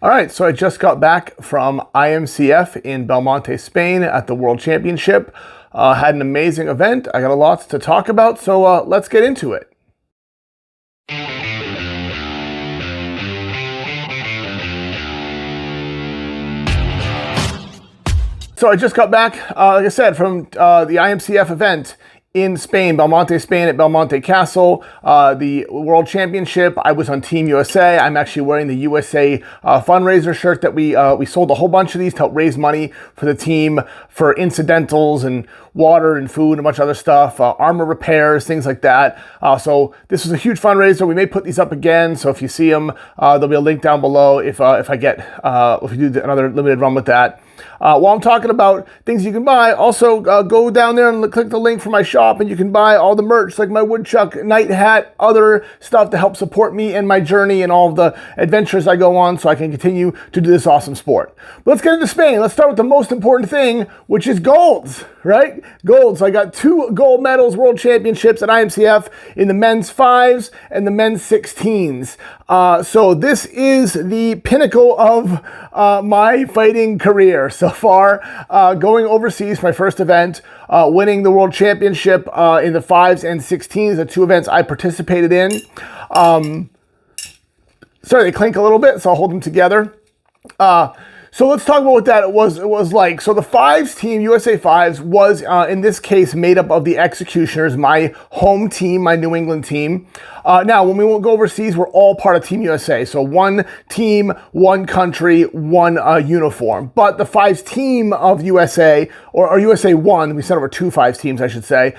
All right, so I just got back from IMCF in Belmonte, Spain at the World Championship. Had an amazing event. I got a lot to talk about, so let's get into it. So I just got back, like I said, from the IMCF event in Spain, Belmonte, Spain at Belmonte Castle, the World Championship. I was on Team USA. I'm actually wearing the USA fundraiser shirt that we sold a whole bunch of these to help raise money for the team for incidentals and water and food and a bunch of other stuff, armor repairs, things like that. So this was a huge fundraiser. We may put these up again. So if you see them, there'll be a link down below if we do another limited run with that. While I'm talking about things you can buy, also go down there and click the link for my shop and you can buy all the merch like my woodchuck, night hat, other stuff to help support me and my journey and all of the adventures I go on so I can continue to do this awesome sport. But let's get into Spain. Let's start with the most important thing, which is golds, right? Gold. So I got 2 gold medals, World Championships at IMCF in the men's 5s and the men's 16s. So this is the pinnacle of my fighting career so far, going overseas for my first event, winning the World Championship in the 5s and 16s, the 2 events I participated in. Sorry, they clink a little bit, so I'll hold them together. So let's talk about what that was like. So the 5s team, USA 5s, was in this case made up of the Executioners, my home team, my New England team. Now, when we won't go overseas, we're all part of Team USA. So 1 team, 1 country, 1 uniform. But the 5s team of USA, or USA 1, we sent over 2 5s teams, I should say,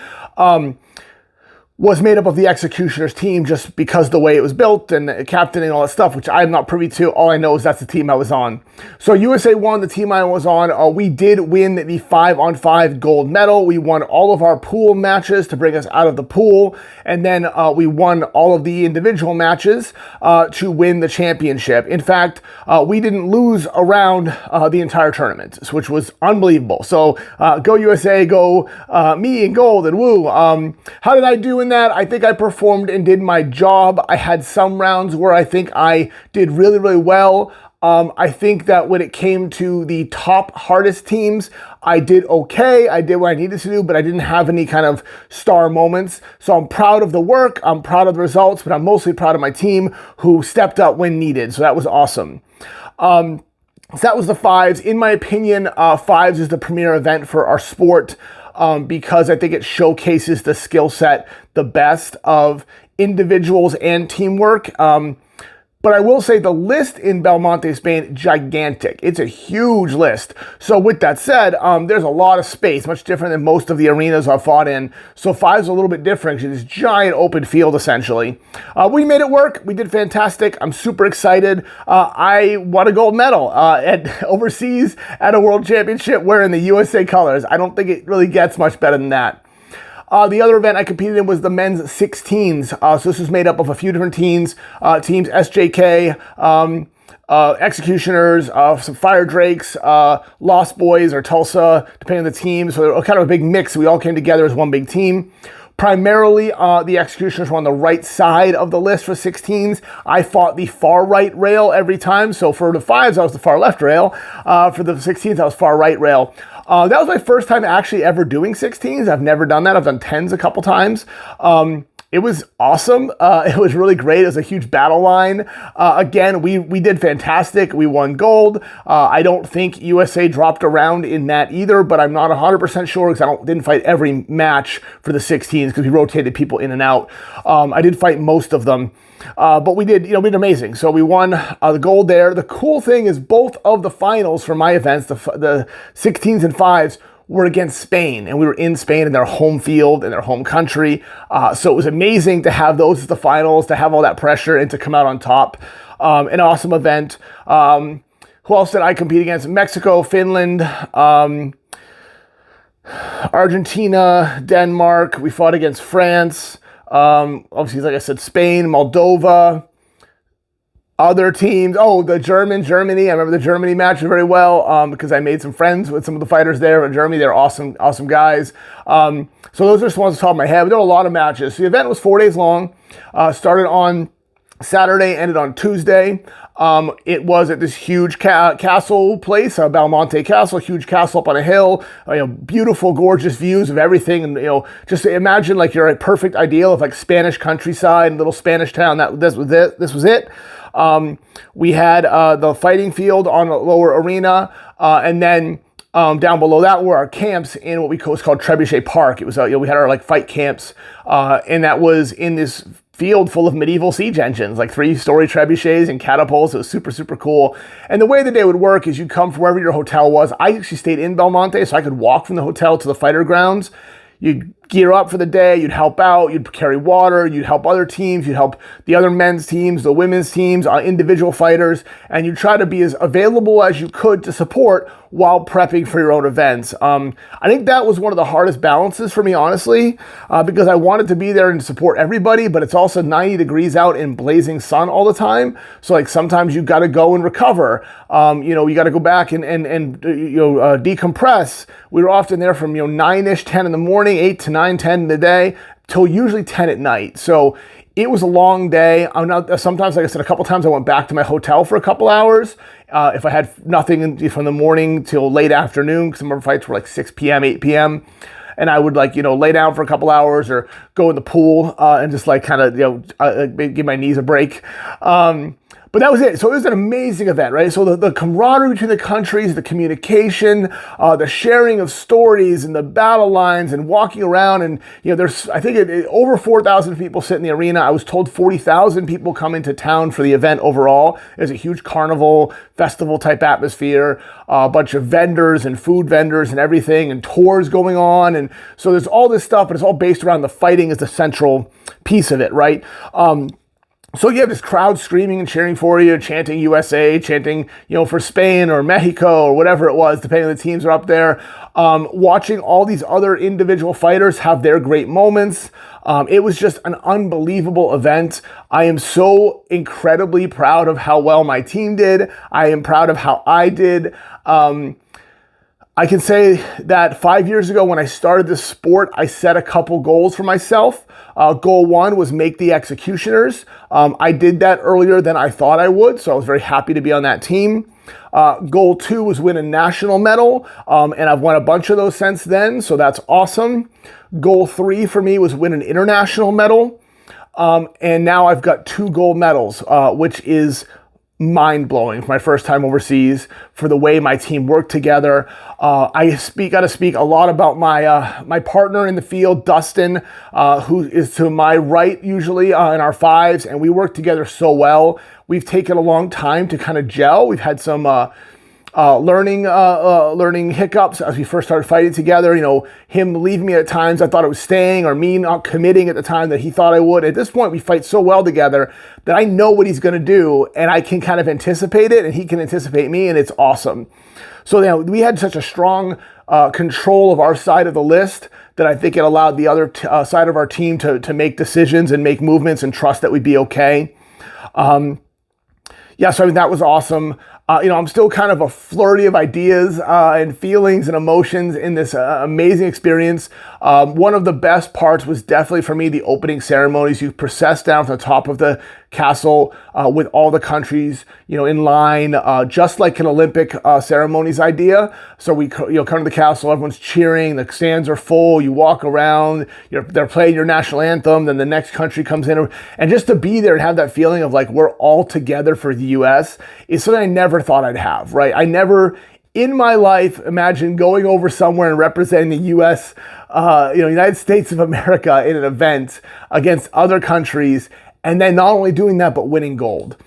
was made up of the Executioners team just because the way it was built and the captain and all that stuff, which I'm not privy to. All I know is that's the team I was on. So USA 1, the team I was on, we did win the 5-on-5 gold medal. We won all of our pool matches to bring us out of the pool. And then we won all of the individual matches to win the championship. In fact, we didn't lose around the entire tournament, which was unbelievable. So go USA, go me in gold and woo. How did I do in that? I think I performed and did my job. I had some rounds where I think I did really, really well. I think that when it came to the top hardest teams, I did okay. I did what I needed to do, but I didn't have any kind of star moments. So I'm proud of the work. I'm proud of the results, but I'm mostly proud of my team who stepped up when needed. So that was awesome. So that was the 5s. In my opinion, 5s is the premier event for our sport. Because I think it showcases the skill set the best of individuals and teamwork. But I will say the list in Belmonte, Spain, gigantic. It's a huge list. So with that said, there's a lot of space, much different than most of the arenas I've fought in. So 5 is a little bit different because it's this giant open field, essentially. We made it work. We did fantastic. I'm super excited. I won a gold medal overseas at a World Championship wearing the USA colors. I don't think it really gets much better than that. The other event I competed in was the men's 16s. So this was made up of a few different teams, SJK, Executioners, some Fire Drakes, Lost Boys or Tulsa, depending on the team. So they're kind of a big mix. We all came together as one big team. Primarily, the Executioners were on the right side of the list for 16s. I fought the far right rail every time. So for the 5s, I was the far left rail. For the 16s, I was far right rail. That was my first time actually ever doing 16s. I've never done that. I've done 10s a couple times. It was awesome. It was really great. It was a huge battle line. Again, we did fantastic. We won gold. I don't think USA dropped around in that either, but I'm not 100% sure because I didn't fight every match for the 16s because we rotated people in and out. I did fight most of them. But we did amazing. So we won the gold there. The cool thing is both of the finals for my events, the 16s and 5s, were against Spain, and we were in Spain in their home field, in their home country. So it was amazing to have those as the finals, to have all that pressure and to come out on top. An awesome event. Who else did I compete against? Mexico, Finland, Argentina, Denmark. We fought against France. Obviously, like I said, Spain, Moldova, other teams. Oh, Germany. I remember the Germany match very well because I made some friends with some of the fighters there in Germany. They're awesome guys. So those are just ones off the top of my head. But there were a lot of matches. So the event was 4 days long. Started on Saturday ended on Tuesday. It was at this huge castle place, Belmonte Castle, huge castle up on a hill, beautiful, gorgeous views of everything. And, just imagine like you're a perfect ideal of like Spanish countryside, little Spanish town. This was it. We had the fighting field on a lower arena, and then down below that were our camps in what was called Trebuchet Park. It was, we had our like fight camps, and that was in this field full of medieval siege engines, like 3-story trebuchets and catapults. It was super, super cool. And the way the day would work is you'd come from wherever your hotel was. I actually stayed in Belmonte, so I could walk from the hotel to the fighter grounds. You'd gear up for the day, you'd help out, you'd carry water, you'd help other teams, you'd help the other men's teams, the women's teams, individual fighters, and you'd try to be as available as you could to support while prepping for your own events. I think that was one of the hardest balances for me, honestly, because I wanted to be there and support everybody, but it's also 90 degrees out in blazing sun all the time. So like sometimes you got to go and recover. You got to go back and decompress. We were often there from 9-ish, 10 in the morning, 8 to 9, 10 in the day, till usually 10 at night. So it was a long day. Sometimes, like I said, a couple times I went back to my hotel for a couple hours. If I had nothing from the morning till late afternoon, because some of our fights were like 6 p.m., 8 p.m., and I would lay down for a couple hours or go in the pool and just give my knees a break. But that was it. So it was an amazing event, right? So the camaraderie between the countries, the communication, the sharing of stories and the battle lines and walking around. And, there's, I think over 4,000 people sit in the arena. I was told 40,000 people come into town for the event overall. There's a huge carnival, festival type atmosphere, a bunch of vendors and food vendors and everything, and tours going on. And so there's all this stuff, but it's all based around the fighting as the central piece of it, right? So you have this crowd screaming and cheering for you, chanting USA, chanting, for Spain or Mexico or whatever it was, depending on the teams are up there. Watching all these other individual fighters have their great moments. It was just an unbelievable event. I am so incredibly proud of how well my team did. I am proud of how I did. I can say that 5 years ago when I started this sport, I set a couple goals for myself. Goal 1 was make the executioners. I did that earlier than I thought I would, so I was very happy to be on that team. Goal 2 was win a national medal, and I've won a bunch of those since then, so that's awesome. Goal 3 for me was win an international medal, and now I've got 2 gold medals, which is mind-blowing for my first time overseas, for the way my team worked together. I got to speak a lot about my partner in the field, Dustin, who is to my right usually in our fives, and we work together so well. We've taken a long time to kind of gel. We've had some learning hiccups as we first started fighting together. Him leaving me at times I thought I was staying, or me not committing at the time that he thought I would. At this point, we fight so well together that I know what he's going to do, and I can kind of anticipate it, and he can anticipate me, and it's awesome. So we had such a strong control of our side of the list that I think it allowed the other side of our team to make decisions and make movements and trust that we'd be okay. So that was awesome. I'm still kind of a flurry of ideas and feelings and emotions in this amazing experience. One of the best parts was definitely for me the opening ceremonies. You process down from the top of the castle with all the countries, in line, just like an Olympic ceremonies idea. So we, come to the castle, everyone's cheering, the stands are full, you walk around, they're playing your national anthem, then the next country comes in. And just to be there and have that feeling of like, we're all together for the US is something I never thought I'd have, right? I never in my life imagined going over somewhere and representing the US, United States of America in an event against other countries, and then not only doing that, but winning gold.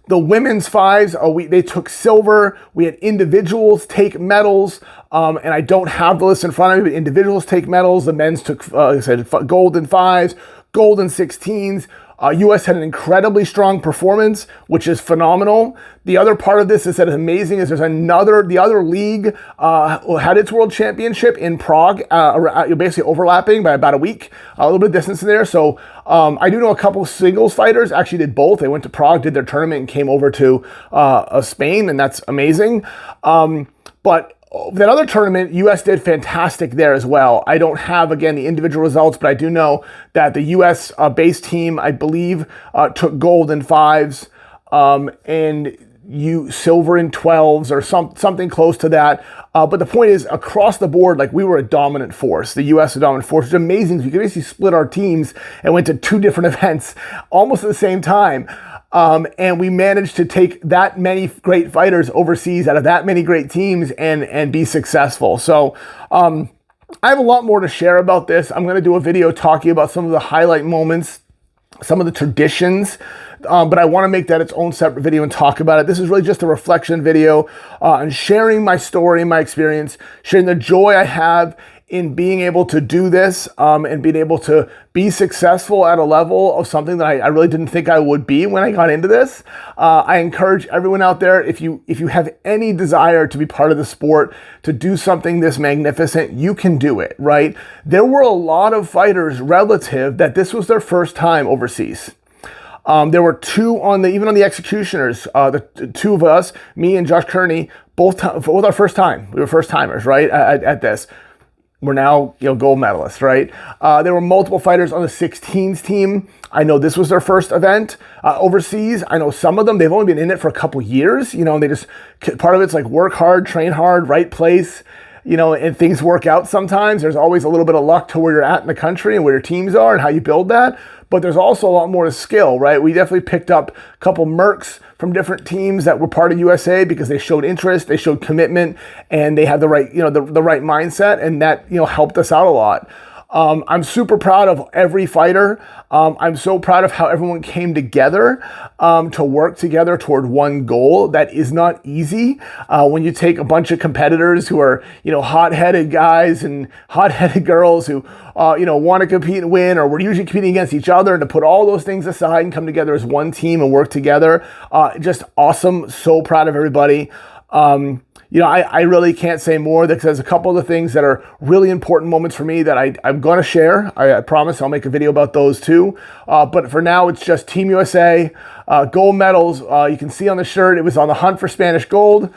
The women's fives, they took silver. We had individuals take medals, and I don't have the list in front of me, but individuals take medals. The men's took, like I said, gold in fives, gold in 16s. U.S. had an incredibly strong performance, which is phenomenal. The other part of this is that it's amazing is the other league had its world championship in Prague, basically overlapping by about a week, a little bit of distance in there. So I do know a couple singles fighters actually did both. They went to Prague, did their tournament, and came over to Spain, and that's amazing. But that other tournament, U.S. did fantastic there as well. I don't have, again, the individual results, but I do know that the U.S. Base team, I believe, took gold in 5s, and silver in 12s, or something close to that. But the point is, across the board, like, we were a dominant force. The U.S. was a dominant force, which is amazing. We could basically split our teams and went to 2 different events almost at the same time. And we managed to take that many great fighters overseas out of that many great teams and be successful. So I have a lot more to share about this. I'm going to do a video talking about some of the highlight moments, some of the traditions, but I want to make that its own separate video and talk about it. This is really just a reflection video and sharing my story, my experience, sharing the joy I have in being able to do this and being able to be successful at a level of something that I really didn't think I would be when I got into this. I encourage everyone out there, if you have any desire to be part of the sport, to do something this magnificent, you can do it, right? There were a lot of fighters relative that this was their first time overseas. There were 2 even on the executioners, the 2 of us, me and Josh Kearney, both our first time. We were first timers, right, at this. We're now, gold medalists, right? There were multiple fighters on the 16s team. I know this was their first event overseas. I know some of them, they've only been in it for a couple years, and they just, part of it's like work hard, train hard, right place, and things work out sometimes. There's always a little bit of luck to where you're at in the country and where your teams are and how you build that. But there's also a lot more to skill, right? We definitely picked up a couple mercs from different teams that were part of USA because they showed interest, they showed commitment, and they had the right, the right mindset, and that, helped us out a lot. I'm super proud of every fighter. I'm so proud of how everyone came together to work together toward one goal. That is not easy when you take a bunch of competitors who are, hot-headed guys and hot-headed girls who, want to compete and win, or we're usually competing against each other, and to put all those things aside and come together as one team and work together. Just awesome. So proud of everybody. I really can't say more because there's a couple of the things that are really important moments for me that I'm going to share. I promise I'll make a video about those too. But for now, it's just Team USA, gold medals. You can see on the shirt, it was on the hunt for Spanish gold.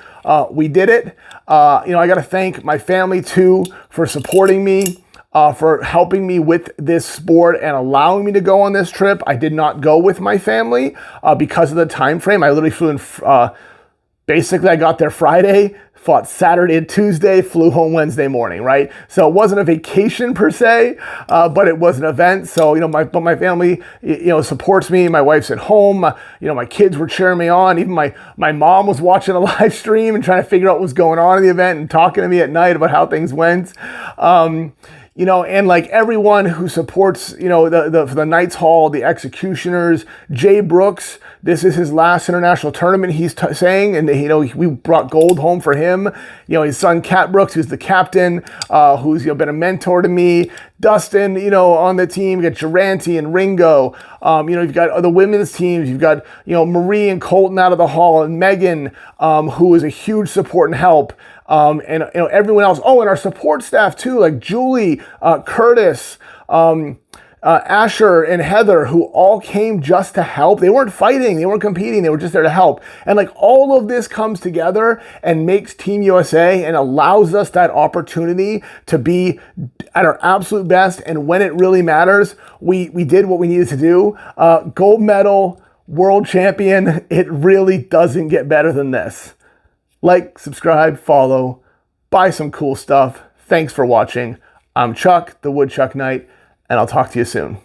We did it. I got to thank my family too for supporting me, for helping me with this sport and allowing me to go on this trip. I did not go with my family because of the time frame. I literally flew in, basically I got there Friday, fought Saturday and Tuesday, flew home Wednesday morning, right? So it wasn't a vacation per se, but it was an event. So, my family, supports me. My wife's at home. My kids were cheering me on. Even my mom was watching a live stream and trying to figure out what was going on in the event and talking to me at night about how things went. And like everyone who supports, the Knights Hall, the executioners, Jay Brooks, this is his last international tournament, he's saying, and, we brought gold home for him. His son, Cat Brooks, who's the captain, who's, been a mentor to me. Dustin, on the team, you got Durante and Ringo. You've got the women's teams. You've got, Marie and Colton out of the hall, and Megan, who is a huge support and help. And everyone else. Oh, and our support staff too, like Julie, Curtis, Asher, and Heather, who all came just to help. They weren't fighting, they weren't competing, they were just there to help. And like all of this comes together and makes Team USA and allows us that opportunity to be at our absolute best. And when it really matters, we did what we needed to do. Gold medal, world champion. It really doesn't get better than this. Like, subscribe, follow, buy some cool stuff. Thanks for watching. I'm Chuck, the Woodchuck Knight, and I'll talk to you soon.